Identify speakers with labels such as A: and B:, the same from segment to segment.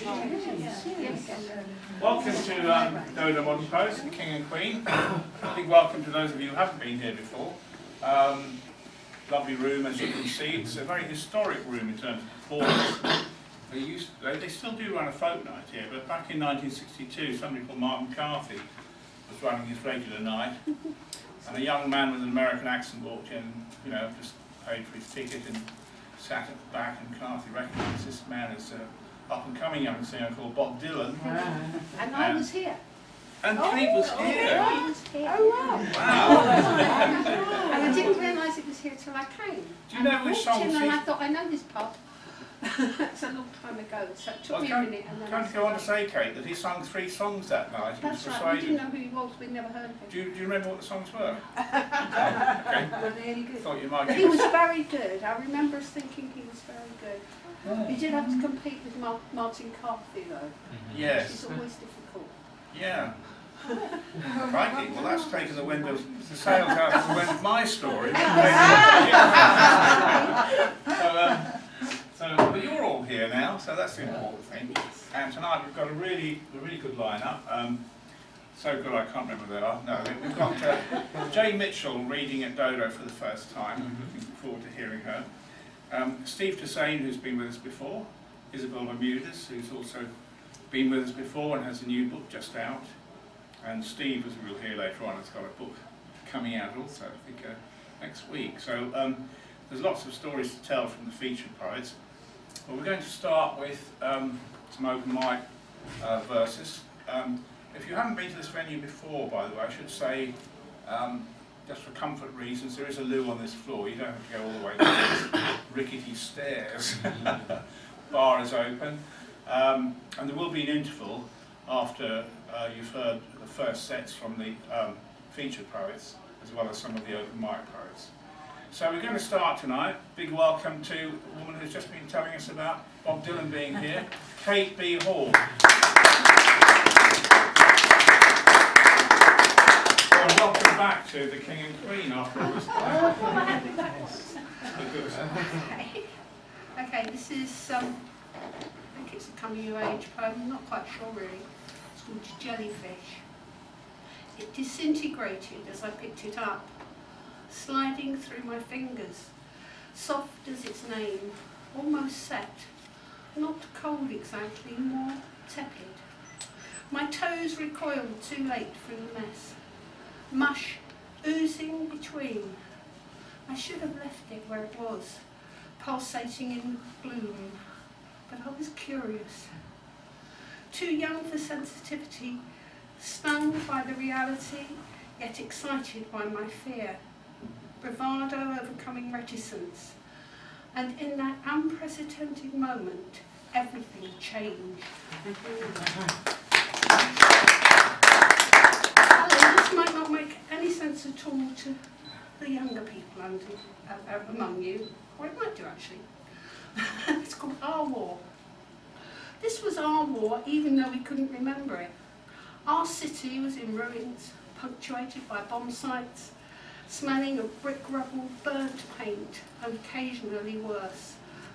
A: Welcome to Dodo Modern Poets, the King and Queen. A big welcome to those of you who haven't been here before. Lovely room, as you can see. It's a very historic room in terms of performance. They still do run a folk night here, but back in 1962, somebody called Mark McCarthy was running his regular night, and a young man with an American accent walked in, just paid for his ticket and sat at the back, and McCarthy recognised this man as up-and-coming young singer called Bob Dylan.
B: Wow. And I was here.
A: And Kate was here.
B: I was here.
C: Oh wow!
A: Wow.
B: And I didn't realise it was here till I came.
A: Do you know which song
B: And I
A: she's...
B: thought, I know this pub. It's a long time ago, so it took me a minute. And then
A: Can I go on to say, Kate, that he sung 3 songs that night? He was
B: that's right,
A: persuaded.
B: we didn't know who he was, we'd never heard of him.
A: Do you remember what the songs were?
B: Were they any good?
A: Thought you might
B: He
A: get
B: was very good. I remember us thinking he was very good. He did have to compete with Martin Carthy though.
A: Yes.
B: It's always difficult.
A: Yeah. Crikey, well that's taken the sails out of the wind of my story. But you're all here now, so that's the important thing. And tonight we've got a really good lineup. So good I can't remember who they are. No, we've got Jay Mitchell reading at Dodo for the first time. Looking forward to hearing her. Steve Toussaint, who's been with us before. Isabel Bermudez, who's also been with us before and has a new book just out. And Steve, as we'll hear later on, has got a book coming out also, I think, next week. So there's lots of stories to tell from the featured poets. Well, we're going to start with some open mic verses. If you haven't been to this venue before, by the way, I should say, just for comfort reasons, there is a loo on this floor. You don't have to go all the way down these rickety stairs. Bar is open. And there will be an interval after you've heard the first sets from the featured poets, as well as some of the open mic poets. So we're going to start tonight. Big welcome to a woman who's just been telling us about Bob Dylan being here, Kate B. Hall. Well, welcome back to the King and Queen after all this time.
B: Okay, this is, I think it's a coming of age poem, I'm not quite sure really. It's called Jellyfish. It disintegrated as I picked it up, sliding through my fingers, soft as its name, almost set, not cold exactly, more tepid. My toes recoiled too late from the mess, mush oozing between. I should have left it where it was, pulsating in gloom, but I was curious. Too young for sensitivity, stung by the reality, yet excited by my fear. Bravado overcoming reticence. And in that unprecedented moment, everything changed. This might not make any sense at all to the younger people among you, or it might do actually. It's called Our War. This was our war, even though we couldn't remember it. Our city was in ruins, punctuated by bomb sites, smelling of brick rubble, burnt paint, and occasionally worse.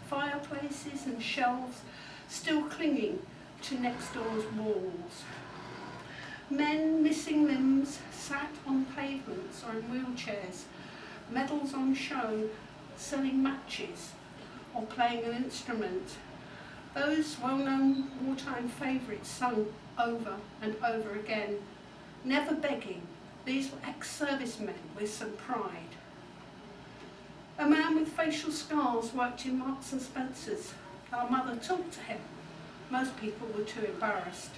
B: Fireplaces and shelves still clinging to next door's walls. Men missing limbs sat on pavements or in wheelchairs, medals on show, selling matches or playing an instrument. Those well-known wartime favourites sung over and over again, never begging. These were ex-servicemen with some pride. A man with facial scars worked in Marks and Spencer's. Our mother talked to him. Most people were too embarrassed.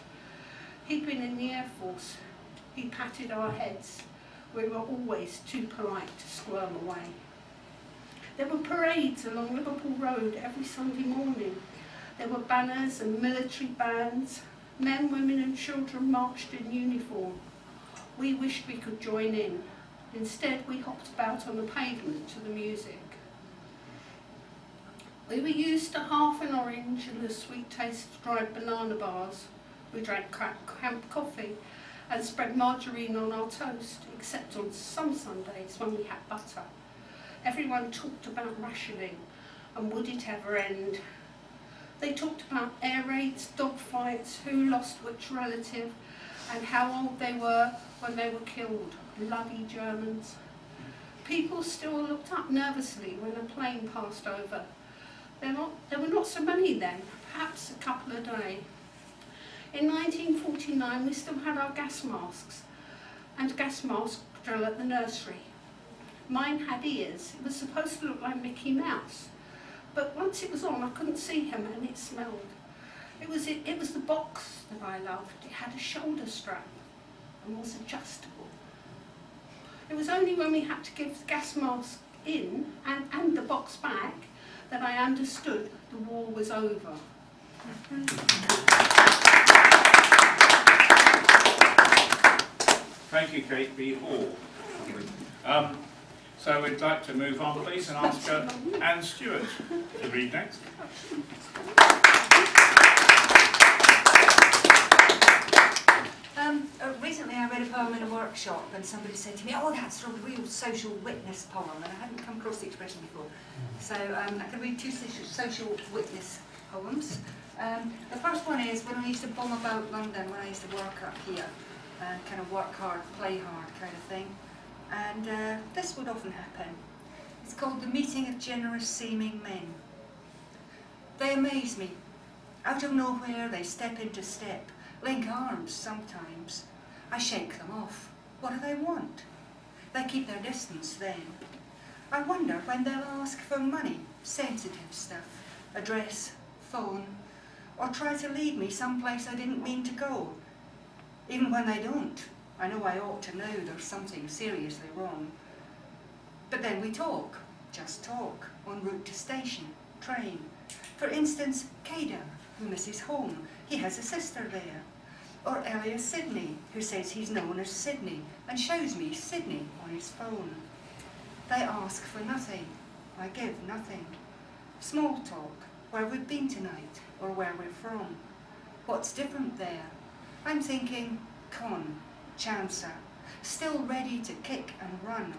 B: He'd been in the Air Force. He patted our heads. We were always too polite to squirm away. There were parades along Liverpool Road every Sunday morning. There were banners and military bands. Men, women and children marched in uniform. We wished we could join in. Instead, we hopped about on the pavement to the music. We were used to half an orange and the sweet taste of dried banana bars. We drank camp coffee and spread margarine on our toast, except on some Sundays when we had butter. Everyone talked about rationing and would it ever end. They talked about air raids, dog parents, who lost which relative, and how old they were when they were killed. Bloody Germans. People still looked up nervously when a plane passed over. There were not so many then, perhaps a couple a day. In 1949 we still had our gas masks and gas mask drill at the nursery. Mine had ears. It was supposed to look like Mickey Mouse, but once it was on I couldn't see him and it smelled. It was the box that I loved. It had a shoulder strap and was adjustable. It was only when we had to give the gas mask in and the box back that I understood the war was over.
A: Thank you, Kate B. Hall. So we'd like to move on, please, and ask Anne Stewart to read next.
C: Recently I read a poem in a workshop and somebody said to me, oh, that's a real social witness poem, and I hadn't come across the expression before. So I can read two social witness poems. The first one is when I used to bomb about London, when I used to work up here, kind of work hard, play hard kind of thing. And this would often happen. It's called The Meeting of Generous Seeming Men. They amaze me. Out of nowhere they step into step, link arms sometimes. I shake them off. What do they want? They keep their distance then. I wonder when they'll ask for money, sensitive stuff, address, phone, or try to lead me someplace I didn't mean to go. Even when they don't, I know I ought to know there's something seriously wrong. But then we talk, just talk, en route to station, train. For instance, Kader, who misses home. He has a sister there. Or Elias Sidney, who says he's known as Sydney and shows me Sydney on his phone. They ask for nothing. I give nothing. Small talk, where we've been tonight or where we're from. What's different there? I'm thinking con, chancer, still ready to kick and run,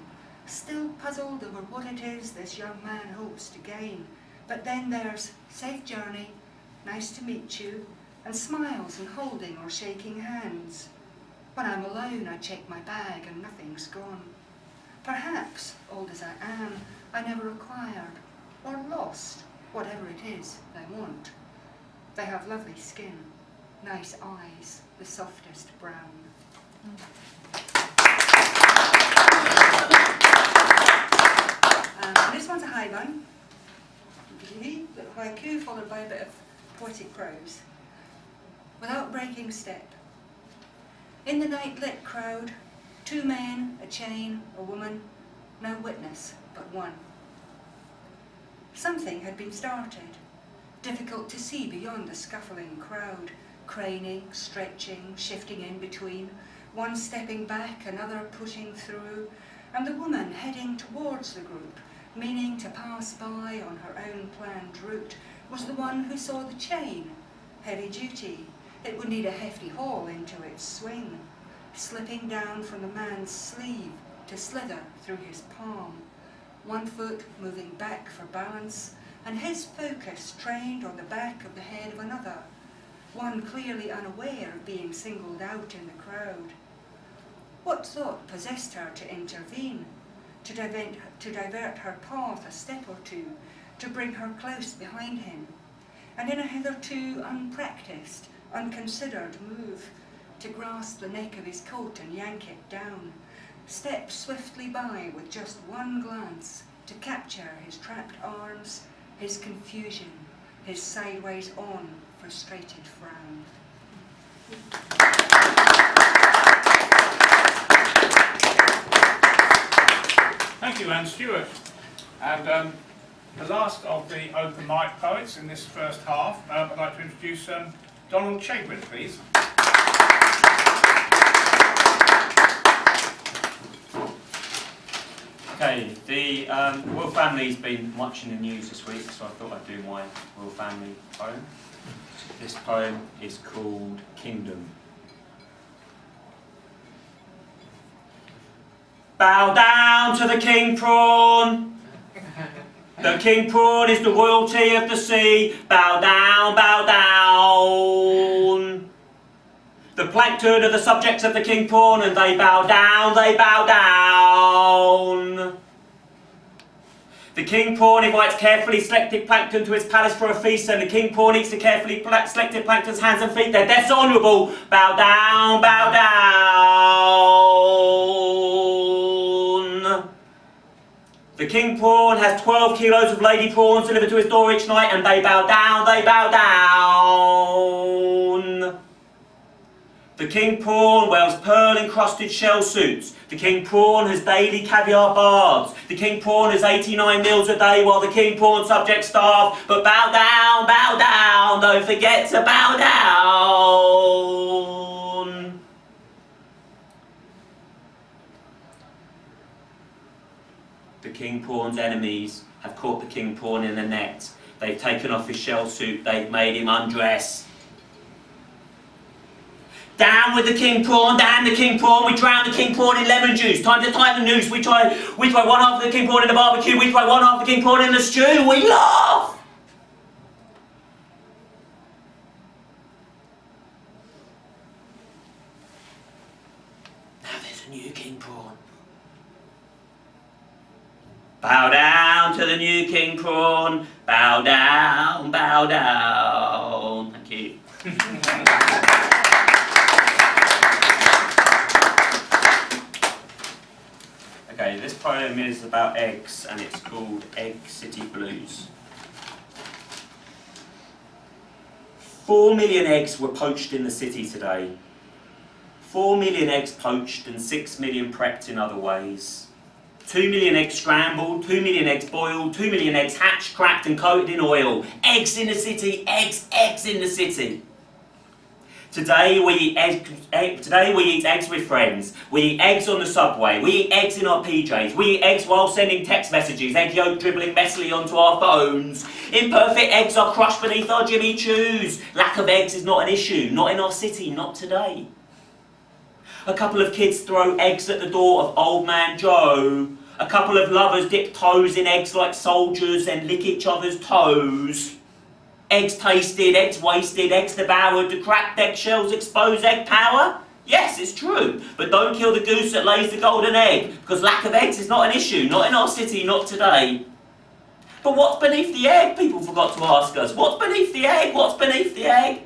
C: still puzzled over what it is this young man hopes to gain. But then there's safe journey, nice to meet you, and smiles and holding or shaking hands. When I'm alone, I check my bag and nothing's gone. Perhaps, old as I am, I never acquired or lost whatever it is they want. They have lovely skin, nice eyes, the softest brown. And this one's a high line. Little haiku followed by a bit of poetic prose. Without breaking step. In the night-lit crowd, two men, a chain, a woman, no witness but one. Something had been started, difficult to see beyond the scuffling crowd, craning, stretching, shifting in between, one stepping back, another pushing through, and the woman heading towards the group, meaning to pass by on her own planned route, was the one who saw the chain, heavy duty. It would need a hefty haul into its swing, slipping down from the man's sleeve to slither through his palm, one foot moving back for balance, and his focus trained on the back of the head of another, one clearly unaware of being singled out in the crowd. What thought possessed her to intervene, to divert her path a step or two, to bring her close behind him, and in a hitherto unpracticed, unconsidered move, to grasp the neck of his coat and yank it down, step swiftly by with just one glance, to capture his trapped arms, his confusion, his sideways on, frustrated frown.
A: Thank you, Anne Stewart. And the last of the open mic poets in this first half, I'd like to introduce Donald Chegwin, please.
D: Okay, the royal family's been much in the news this week, so I thought I'd do my royal family poem. This poem is called Kingdom. Bow down to the king prawn. The king prawn is the royalty of the sea. Bow down, bow down. plankton are the subjects of the king prawn, and they bow down, they bow down. The king prawn invites carefully selected plankton to his palace for a feast, and the king prawn eats the carefully selected plankton's hands and feet. Their death's honourable. Bow down, bow down. The king prawn has 12 kilos of lady prawns delivered to his door each night, and they bow down, they bow down. The king prawn wears pearl-encrusted shell suits. The king prawn has daily caviar baths. The king prawn has 89 meals a day while the king prawn subjects starve. But bow down, don't forget to bow down. The king prawn's enemies have caught the king prawn in a net. They've taken off his shell suit, they've made him undress. Down with the king prawn, down the king prawn, we drown the king prawn in lemon juice. Time to tie the noose, we try one half of the king prawn in the barbecue, we try one half of the king prawn in the stew, we laugh! Now there's a new king prawn. Bow down to the new king prawn, bow down, bow down. Thank you. Okay, this poem is about eggs, and it's called Egg City Blues. 4 million eggs were poached in the city today. 4 million eggs poached and 6 million prepped in other ways. 2 million eggs scrambled, 2 million eggs boiled, 2 million eggs hatched, cracked and coated in oil. Eggs in the city, eggs in the city. Today we eat eggs with friends. We eat eggs on the subway. We eat eggs in our PJs. We eat eggs while sending text messages. Egg yolk dribbling messily onto our phones. Imperfect eggs are crushed beneath our Jimmy Choos. Lack of eggs is not an issue. Not in our city, not today. A couple of kids throw eggs at the door of Old Man Joe. A couple of lovers dip toes in eggs like soldiers and lick each other's toes. Eggs tasted, eggs wasted, eggs devoured, do cracked eggshells expose egg power? Yes, it's true, but don't kill the goose that lays the golden egg, because lack of eggs is not an issue, not in our city, not today. But what's beneath the egg? People forgot to ask us. What's beneath the egg? What's beneath the egg?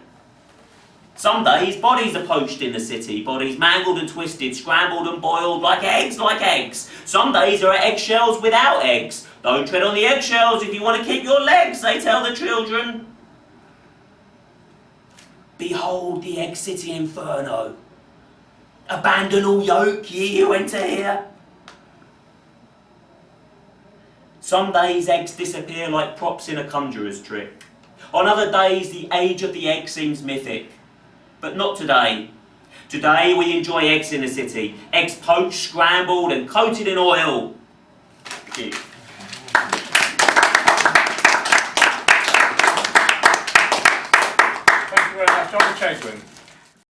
D: Some days, bodies are poached in the city, bodies mangled and twisted, scrambled and boiled like eggs, like eggs. Some days there are eggshells without eggs. Don't tread on the eggshells if you want to keep your legs, they tell the children. Behold the egg city inferno. Abandon all yoke, ye who enter here. Some days eggs disappear like props in a conjurer's trick. On other days the age of the egg seems mythic. But not today. Today we enjoy eggs in the city. Eggs poached, scrambled and coated in oil. Thank you.
A: Thank you very much, Dr. Chegwin.